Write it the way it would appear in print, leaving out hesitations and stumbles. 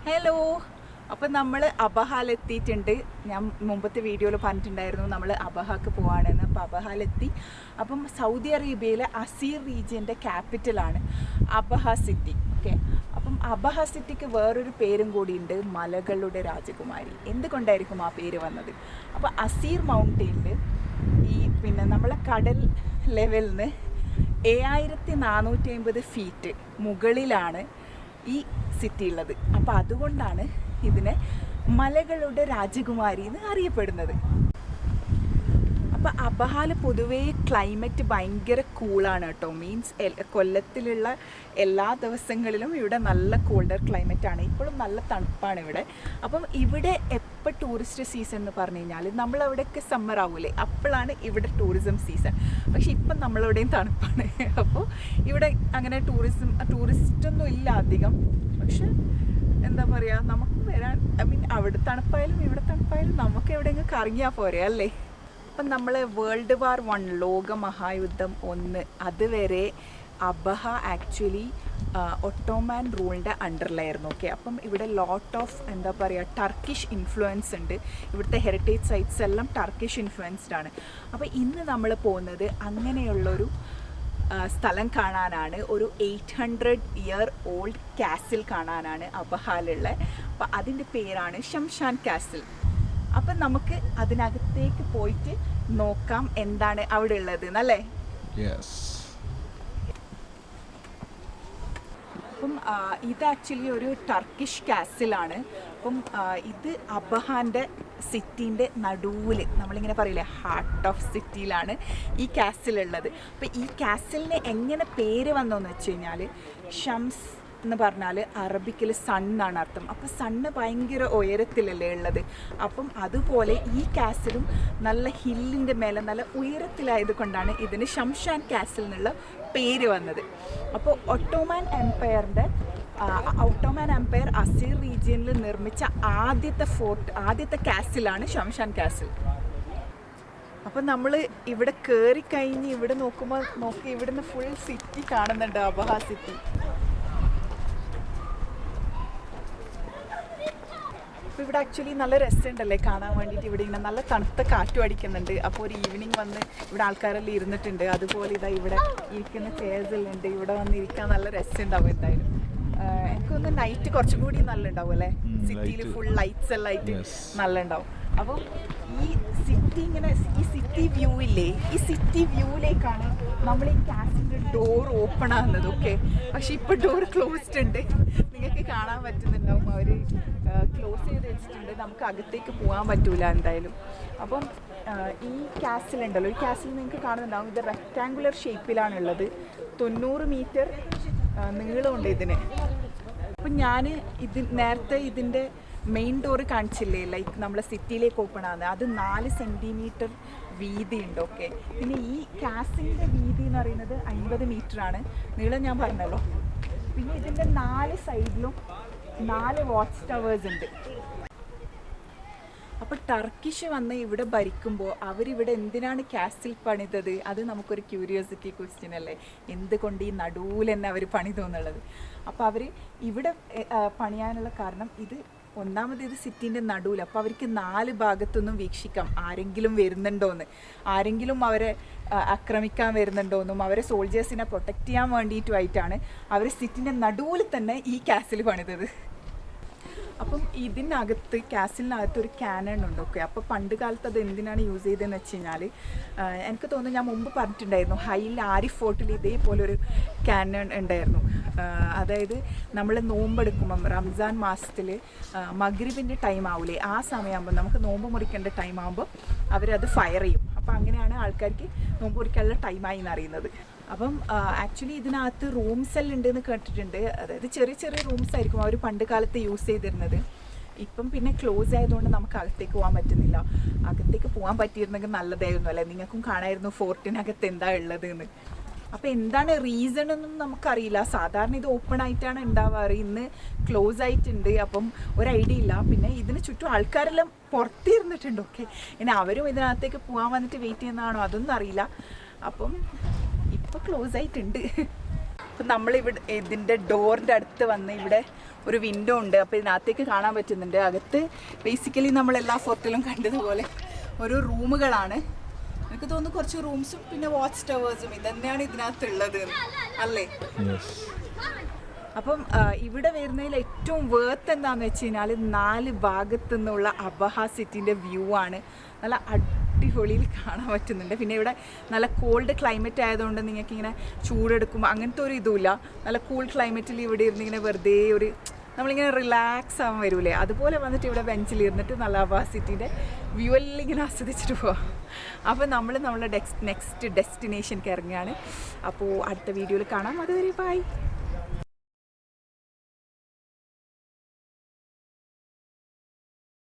Hello. അപ്പം നമ്മൾ അബഹാലെത്തിയിട്ടുണ്ട്. ഞാൻ മുമ്പത്തെ വീഡിയോയിൽ പറഞ്ഞിട്ടുണ്ടായിരുന്നു നമ്മൾ അബഹാക്ക് പോവാണെന്ന്. അപ്പോൾ അബഹാലെത്തി. അപ്പം സൗദി അറേബ്യയിലെ അസീർ റീജിയൻ്റെ ക്യാപിറ്റലാണ് അബഹ സിറ്റി. ഓക്കെ, അപ്പം അബഹ സിറ്റിക്ക് വേറൊരു പേരും കൂടിയുണ്ട്, മലകളുടെ രാജകുമാരി. എന്തുകൊണ്ടായിരിക്കും ആ പേര് വന്നത്? അപ്പോൾ അസീർ മൗണ്ടെയിനിൽ നമ്മളെ കടൽ ലെവലിൽ നിന്ന് 7450 ഫീറ്റ് മുകളിലാണ് ഈ സിറ്റി ഉള്ളത്. അപ്പോൾ അതുകൊണ്ടാണ് ഇതിനെ മലകളുടെ രാജകുമാരി എന്ന് അറിയപ്പെടുന്നത്. അപ്പോൾ അബഹാൽ പൊതുവേ ക്ലൈമറ്റ് ഭയങ്കര കൂളാണ് കേട്ടോ. മീൻസ് കൊല്ലത്തിലുള്ള എല്ലാ ദിവസങ്ങളിലും ഇവിടെ നല്ല കോൾഡർ ക്ലൈമറ്റാണ്. ഇപ്പോഴും നല്ല തണുപ്പാണ് ഇവിടെ. അപ്പം ഇവിടെ എപ്പോൾ ടൂറിസ്റ്റ് സീസൺ എന്ന് പറഞ്ഞു കഴിഞ്ഞാൽ നമ്മളവിടെയൊക്കെ സമ്മർ ആവൂലേ, അപ്പോഴാണ് ഇവിടെ ടൂറിസം സീസൺ. പക്ഷെ ഇപ്പം നമ്മളവിടെയും തണുപ്പാണ്. അപ്പോൾ ഇവിടെ അങ്ങനെ ടൂറിസ്റ്റൊന്നും ഇല്ല അധികം. പക്ഷെ എന്താ പറയുക, നമുക്ക് വരാൻ അവിടെ തണുപ്പായാലും ഇവിടെ തണുപ്പായാലും നമുക്ക് എവിടെയെങ്കിലും കറങ്ങിയാൽ പോരെ അല്ലേ. അപ്പം നമ്മൾ വേൾഡ് വാർ 1 ലോകമഹായുദ്ധം 1 അതുവരെ അബഹ ആക്ച്വലി ഒട്ടോമാൻ റൂളിൻ്റെ അണ്ടറിലായിരുന്നു. ഓക്കെ, അപ്പം ഇവിടെ ലോട്ട് ഓഫ് എന്താ പറയുക ടർക്കിഷ് ഇൻഫ്ലുവൻസ് ഉണ്ട്. ഇവിടുത്തെ ഹെറിറ്റേജ് സൈറ്റ്സ് എല്ലാം ടർക്കിഷ് ഇൻഫ്ലുവൻസ്ഡ് ആണ്. അപ്പോൾ ഇന്ന് നമ്മൾ പോകുന്നത് അങ്ങനെയുള്ളൊരു സ്ഥലം കാണാനാണ്. ഒരു 800 ഇയർ ഓൾഡ് കാസിൽ കാണാനാണ് അബഹാലുള്ള. അപ്പോൾ അതിൻ്റെ പേരാണ് ഷംഷാൻ കാസിൽ. അപ്പം നമുക്ക് അതിനകത്തേക്ക് പോയിട്ട് നോക്കാം എന്താണ് അവിടെ ഉള്ളത് എന്നല്ലേ. അപ്പം ഇത് ആക്ച്വലി ഒരു ടർക്കിഷ് കാസിലാണ്. അപ്പം ഇത് അബഹാൻ്റെ സിറ്റീൻ്റെ നടുവിൽ, നമ്മളിങ്ങനെ പറയില്ലേ ഹാർട്ട് ഓഫ് സിറ്റിയിലാണ് ഈ കാസിലുള്ളത്. അപ്പം ഈ കാസിലിന് എങ്ങനെ പേര് വന്നതെന്ന് വെച്ച് കഴിഞ്ഞാൽ, ഷംസ് എന്ന് പറഞ്ഞാൽ അറബിക്കിൽ സൺ എന്നാണ് അർത്ഥം. അപ്പോൾ സണ്ണ് ഭയങ്കര ഉയരത്തിലല്ലേ ഉള്ളത്. അപ്പം അതുപോലെ ഈ കാസിലും നല്ല ഹില്ലിൻ്റെ മേലെ നല്ല ഉയരത്തിലായത് കൊണ്ടാണ് ഇതിന് ഷംഷാൻ കാസിൽ എന്നുള്ള പേര് വന്നത്. അപ്പോൾ ഒട്ടോമാൻ എംപയർ അസീർ റീജിയനിൽ നിർമ്മിച്ച ആദ്യത്തെ കാസിലാണ് ഷംഷാൻ കാസിൽ. അപ്പം നമ്മൾ ഇവിടെ കയറി കഴിഞ്ഞ് ഇവിടെ നോക്കുമ്പോൾ ഇവിടുന്ന് ഫുൾ സിറ്റി കാണുന്നുണ്ട്, അബഹ സിറ്റി. അപ്പോൾ ഇവിടെ ആക്ച്വലി നല്ല രസമുണ്ടല്ലേ കാണാൻ വേണ്ടിയിട്ട്. ഇവിടെ ഇങ്ങനെ നല്ല തണുത്ത കാറ്റും അടിക്കുന്നുണ്ട്. അപ്പോൾ ഒരു ഈവനിങ് വന്ന് ഇവിടെ ആൾക്കാരെല്ലാം ഇരുന്നിട്ടുണ്ട്. അതുപോലെ ഇതാ ഇവിടെ ഇരിക്കുന്ന ചെയർസെല്ലാം ഉണ്ട്. ഇവിടെ വന്ന് ഇരിക്കാൻ നല്ല രസമുണ്ടാവും എന്തായാലും. എനിക്കൊന്ന് നൈറ്റ് കുറച്ചും കൂടി നല്ല ഉണ്ടാവും അല്ലേ. സിറ്റിയിൽ ഫുൾ ലൈറ്റ്സ് എല്ലാം ആയിട്ട് നല്ല ഉണ്ടാവും. അപ്പം ഈ സിറ്റി വ്യൂ ഇല്ലേ, ഈ സിറ്റി വ്യൂവിലേക്കാണ് നമ്മൾ ഈ കാസിൻ്റെ ഡോർ ഓപ്പൺ ആകുന്നത്. ഓക്കെ, പക്ഷെ ഇപ്പോൾ ഡോർ ക്ലോസ്ഡ് ഉണ്ട്. നിങ്ങൾക്ക് കാണാൻ പറ്റുന്നുണ്ടാവും, അവർ ക്ലോസ് ചെയ്ത് വെച്ചിട്ടുണ്ട്. നമുക്ക് അകത്തേക്ക് പോകാൻ പറ്റൂല എന്തായാലും. അപ്പം ഈ കാസിലുണ്ടല്ലോ, ഈ കാസിൽ നിങ്ങൾക്ക് കാണുന്നുണ്ടാവും, ഇത് റെക്റ്റാങ്കുലർ ഷേപ്പിലാണുള്ളത്. 90 മീറ്റർ നീളമുണ്ട് ഇതിന്. അപ്പം ഞാൻ നേരത്തെ ഇതിൻ്റെ മെയിൻ ഡോറ് കാണിച്ചില്ലേ, ലൈക്ക് നമ്മളെ സിറ്റിയിലേക്ക് ഓപ്പൺ ആകുന്നത്, അത് 4 സെൻറ്റിമീറ്റർ വീതി ഉണ്ട്. ഓക്കെ, പിന്നെ ഈ കാസിൻ്റെ വീതി എന്ന് പറയുന്നത് 50 മീറ്ററാണ്. നീളം ഞാൻ പറഞ്ഞല്ലോ. പിന്നെ ഇതിൻ്റെ 4 സൈഡിലും 4 വാച്ച് ടവേഴ്സ് ഉണ്ട്. അപ്പോൾ ടർക്കിഷ് വന്ന് ഇവിടെ ഭരിക്കുമ്പോൾ അവരിവിടെ എന്തിനാണ് കാസിൽ പണിതത്? അത് നമുക്കൊരു ക്യൂരിയോസിറ്റി ക്വസ്റ്റ്യൻ അല്ലേ, എന്തുകൊണ്ട് ഈ നടുവിൽ തന്നെ അവർ പണിതു എന്നുള്ളത്. അപ്പോൾ അവർ ഇവിടെ പണിയാനുള്ള കാരണം ഒന്നാമത് ഇത് സിറ്റീൻ്റെ നടുവിൽ. അപ്പോൾ അവർക്ക് 4 ഭാഗത്തുനിന്നും വീക്ഷിക്കാം ആരെങ്കിലും വരുന്നുണ്ടോയെന്ന്, ആരെങ്കിലും അവരെ ആക്രമിക്കാൻ വരുന്നുണ്ടോയെന്നും അവരെ സോൾജേഴ്സിനെ പ്രൊട്ടക്റ്റ് ചെയ്യാൻ വേണ്ടിയിട്ടുമായിട്ടാണ് അവർ സിറ്റീൻ്റെ നടുവിൽ തന്നെ ഈ കാസിൽ പണിതത്. അപ്പം കാസിലിനകത്ത് ഒരു ക്യാനൺ ഉണ്ട്. ഓക്കെ, അപ്പോൾ പണ്ട് കാലത്ത് അത് എന്തിനാണ് യൂസ് ചെയ്തതെന്ന് വെച്ച് കഴിഞ്ഞാൽ, എനിക്ക് തോന്നുന്നു ഞാൻ മുമ്പ് പറഞ്ഞിട്ടുണ്ടായിരുന്നു, ഹൈൽ ആരിഫ് ഫോർട്ടിൽ ഇതേപോലെ ഒരു ക്യാനൺ ഉണ്ടായിരുന്നു. അതായത് നമ്മൾ നോമ്പെടുക്കുമ്പം റംസാൻ മാസത്തിൽ മഗ്രിബിൻ്റെ ടൈം ആവില്ലേ, ആ സമയമാകുമ്പോൾ നമുക്ക് നോമ്പ് മുറിക്കേണ്ട ടൈം ആകുമ്പോൾ അവരത് ഫയർ ചെയ്യും. അപ്പോൾ അങ്ങനെയാണ് ആൾക്കാർക്ക് നോമ്പ് മുറിക്കാനുള്ള ടൈമായി എന്നറിയുന്നത്. അപ്പം ആക്ച്വലി ഇതിനകത്ത് റൂംസ് എല്ലാം ഉണ്ടെന്ന് കേട്ടിട്ടുണ്ട്. അതായത് ചെറിയ ചെറിയ റൂംസ് ആയിരിക്കും അവർ പണ്ട് കാലത്ത് യൂസ് ചെയ്തിരുന്നത്. ഇപ്പം പിന്നെ ക്ലോസ് ആയതുകൊണ്ട് നമുക്ക് അകത്തേക്ക് പോകാൻ പറ്റുന്നില്ല. അകത്തേക്ക് പോകാൻ പറ്റിയിരുന്നെങ്കിൽ നല്ലതായിരുന്നു അല്ലേ, നിങ്ങൾക്കും കാണായിരുന്നു ഫോർട്ടിനകത്ത് എന്താ ഉള്ളത് എന്ന്. അപ്പോൾ എന്താണ് റീസൺ എന്നൊന്നും നമുക്കറിയില്ല. സാധാരണ ഇത് ഓപ്പൺ ആയിട്ടാണ് ഉണ്ടാവാറ്, ഇന്ന് ക്ലോസ് ആയിട്ടുണ്ട്. അപ്പം ഒരു ഐഡിയ ഇല്ല. പിന്നെ ഇതിന് ചുറ്റും ആൾക്കാരെല്ലാം പുറത്തിരുന്നിട്ടുണ്ട്. ഓക്കെ, ഇനി അവരും ഇതിനകത്തേക്ക് പോകാൻ വന്നിട്ട് വെയിറ്റ് ചെയ്യുന്നതാണോ അതൊന്നും അറിയില്ല. അപ്പം ഇപ്പോൾ ക്ലോസ് ആയിട്ടുണ്ട്. അപ്പം നമ്മളിവിടെ ഇതിൻ്റെ ഡോറിൻ്റെ അടുത്ത് വന്ന് ഇവിടെ ഒരു വിൻഡോ ഉണ്ട്. അപ്പോൾ ഇതിനകത്തേക്ക് കാണാൻ പറ്റുന്നുണ്ട്. അകത്ത് ബേസിക്കലി നമ്മളെല്ലാ ഫോർട്ടിലും കണ്ടതുപോലെ ഓരോ റൂമുകളാണ്. എനിക്ക് തോന്നുന്നു കുറച്ച് റൂംസും പിന്നെ വാച്ച് ടവേഴ്സും ഇതന്നെയാണ് ഇതിനകത്തുള്ളത് അല്ലേ? അപ്പം ഇവിടെ വരുന്നതിൽ ഏറ്റവും വേർത്ത് എന്താണെന്ന് വെച്ച് കഴിഞ്ഞാൽ 4 ഭാഗത്തു നിന്നുള്ള അബഹ സിറ്റിൻ്റെ വ്യൂ ആണ്. നല്ല അടിപൊളിയിൽ കാണാൻ പറ്റുന്നുണ്ട്. പിന്നെ ഇവിടെ നല്ല കോൾഡ് ക്ലൈമറ്റ് ആയതുകൊണ്ട് നിങ്ങൾക്ക് ഇങ്ങനെ ചൂടെടുക്കുമ്പോൾ അങ്ങനത്തെ ഒരു ഇതുമില്ല. നല്ല കൂൾ ക്ലൈമറ്റിൽ ഇവിടെ ഇരുന്ന് ഇങ്ങനെ വെറുതെ ഒരു നമ്മളിങ്ങനെ റിലാക്സ് ആവാൻ വരൂലേ, അതുപോലെ വന്നിട്ട് ഇവിടെ ബെഞ്ചിൽ ഇരുന്നിട്ട് നല്ല അബഹ സിറ്റിൻ്റെ വ്യൂ എല്ലാം ഇങ്ങനെ ആസ്വദിച്ചിട്ട് പോവാം. അപ്പോൾ നമ്മൾ നമ്മളുടെ നെക്സ്റ്റ് ഡെസ്റ്റിനേഷനിലേക്ക് ഇറങ്ങുകയാണ്. അപ്പോൾ അടുത്ത വീഡിയോയിൽ കാണാം. അതുവരെ ബൈ.